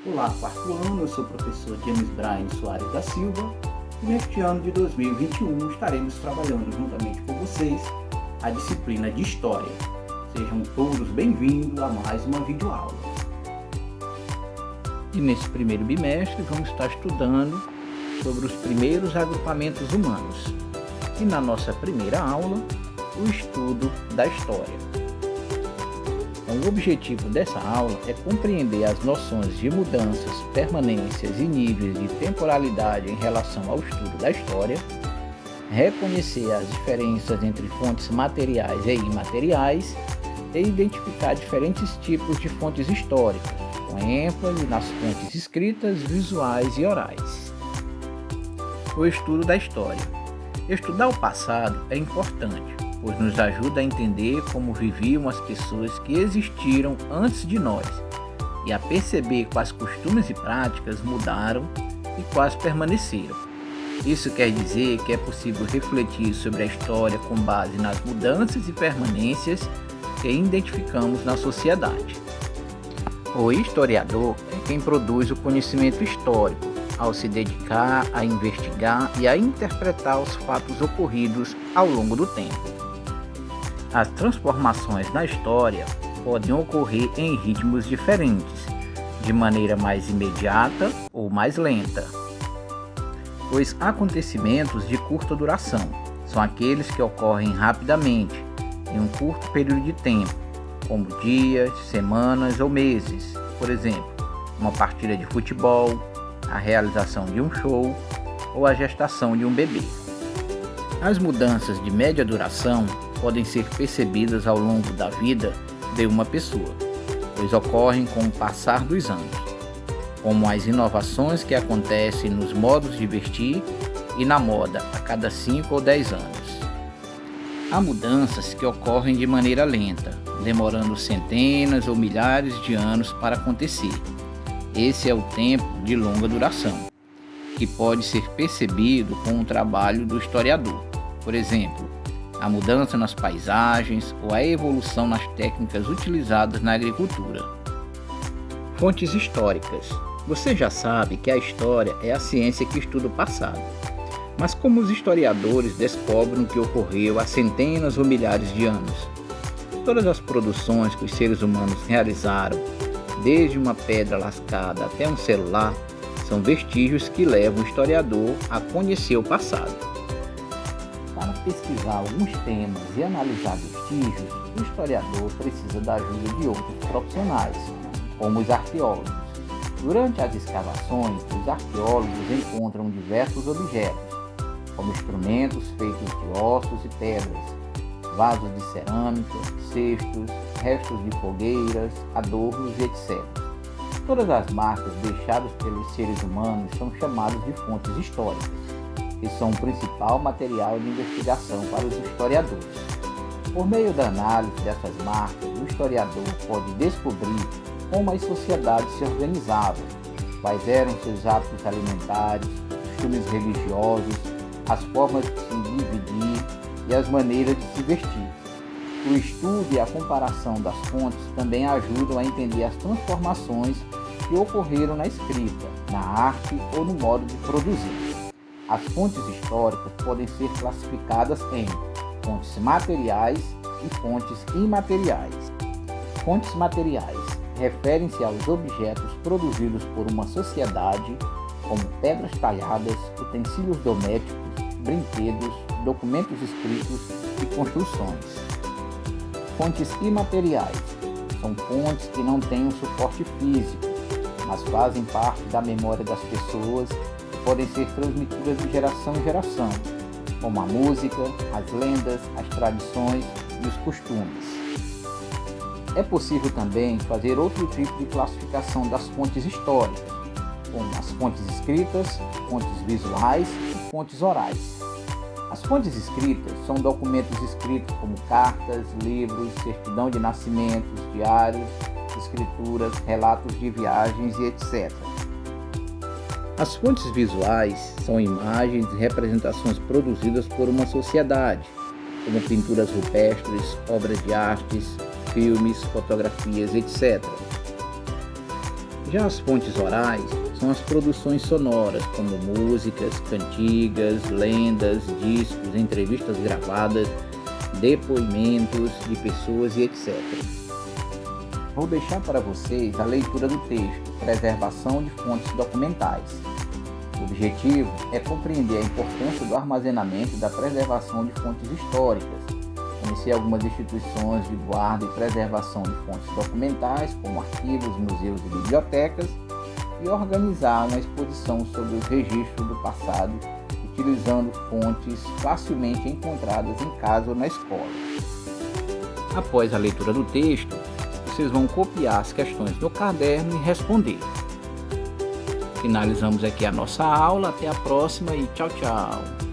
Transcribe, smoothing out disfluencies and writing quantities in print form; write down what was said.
Olá, quarto ano, eu sou o professor James Brian Soares da Silva e neste ano de 2021 estaremos trabalhando juntamente com vocês a disciplina de História. Sejam todos bem-vindos a mais uma videoaula. E nesse primeiro bimestre vamos estar estudando sobre os primeiros agrupamentos humanos. E na nossa primeira aula, o estudo da História. Então, o objetivo dessa aula é compreender as noções de mudanças, permanências e níveis de temporalidade em relação ao estudo da história, reconhecer as diferenças entre fontes materiais e imateriais e identificar diferentes tipos de fontes históricas, com ênfase nas fontes escritas, visuais e orais. O estudo da história. Estudar o passado é importante, pois nos ajuda a entender como viviam as pessoas que existiram antes de nós e a perceber quais costumes e práticas mudaram e quais permaneceram. Isso quer dizer que é possível refletir sobre a história com base nas mudanças e permanências que identificamos na sociedade. O historiador é quem produz o conhecimento histórico, ao se dedicar a investigar e a interpretar os fatos ocorridos ao longo do tempo. As transformações na história podem ocorrer em ritmos diferentes, de maneira mais imediata ou mais lenta. Os acontecimentos de curta duração são aqueles que ocorrem rapidamente, em um curto período de tempo, como dias, semanas ou meses, por exemplo, uma partida de futebol, a realização de um show ou a gestação de um bebê. As mudanças de média duração podem ser percebidas ao longo da vida de uma pessoa, pois ocorrem com o passar dos anos, como as inovações que acontecem nos modos de vestir e na moda a cada 5 ou 10 anos. Há mudanças que ocorrem de maneira lenta, demorando centenas ou milhares de anos para acontecer. Esse é o tempo de longa duração, que pode ser percebido com o trabalho do historiador. Por exemplo, a mudança nas paisagens ou a evolução nas técnicas utilizadas na agricultura. Fontes históricas. Você já sabe que a história é a ciência que estuda o passado. Mas como os historiadores descobrem o que ocorreu há centenas ou milhares de anos? Todas as produções que os seres humanos realizaram, desde uma pedra lascada até um celular, são vestígios que levam o historiador a conhecer o passado. Para pesquisar alguns temas e analisar vestígios, o historiador precisa da ajuda de outros profissionais, como os arqueólogos. Durante as escavações, os arqueólogos encontram diversos objetos, como instrumentos feitos de ossos e pedras, vasos de cerâmica, cestos, restos de fogueiras, adornos e etc. Todas as marcas deixadas pelos seres humanos são chamadas de fontes históricas, que são o principal material de investigação para os historiadores. Por meio da análise dessas marcas, o historiador pode descobrir como as sociedades se organizavam, quais eram seus hábitos alimentares, costumes religiosos, as formas de se dividir e as maneiras de se vestir. O estudo e a comparação das fontes também ajudam a entender as transformações que ocorreram na escrita, na arte ou no modo de produzir. As fontes históricas podem ser classificadas em fontes materiais e fontes imateriais. Fontes materiais referem-se aos objetos produzidos por uma sociedade, como pedras talhadas, utensílios domésticos, brinquedos, documentos escritos e construções. Fontes imateriais são fontes que não têm um suporte físico, mas fazem parte da memória das pessoas e podem ser transmitidas de geração em geração, como a música, as lendas, as tradições e os costumes. É possível também fazer outro tipo de classificação das fontes históricas, como as fontes escritas, fontes visuais e fontes orais. As As fontes escritas são documentos escritos como cartas, livros, certidão de nascimentos, diários, escrituras, relatos de viagens e etc. As fontes visuais são imagens e representações produzidas por uma sociedade, como pinturas rupestres, obras de artes, filmes, fotografias, etc. Já as fontes orais são as produções sonoras, como músicas, cantigas, lendas, discos, entrevistas gravadas, depoimentos de pessoas e etc. Vou deixar para vocês a leitura do texto, Preservação de Fontes Documentais. O objetivo é compreender a importância do armazenamento e da preservação de fontes históricas, conhecer algumas instituições de guarda e preservação de fontes documentais, como arquivos, museus e bibliotecas, e organizar uma exposição sobre os registros do passado, utilizando fontes facilmente encontradas em casa ou na escola. Após a leitura do texto, vocês vão copiar as questões no caderno e responder. Finalizamos aqui a nossa aula. Até a próxima e tchau, tchau!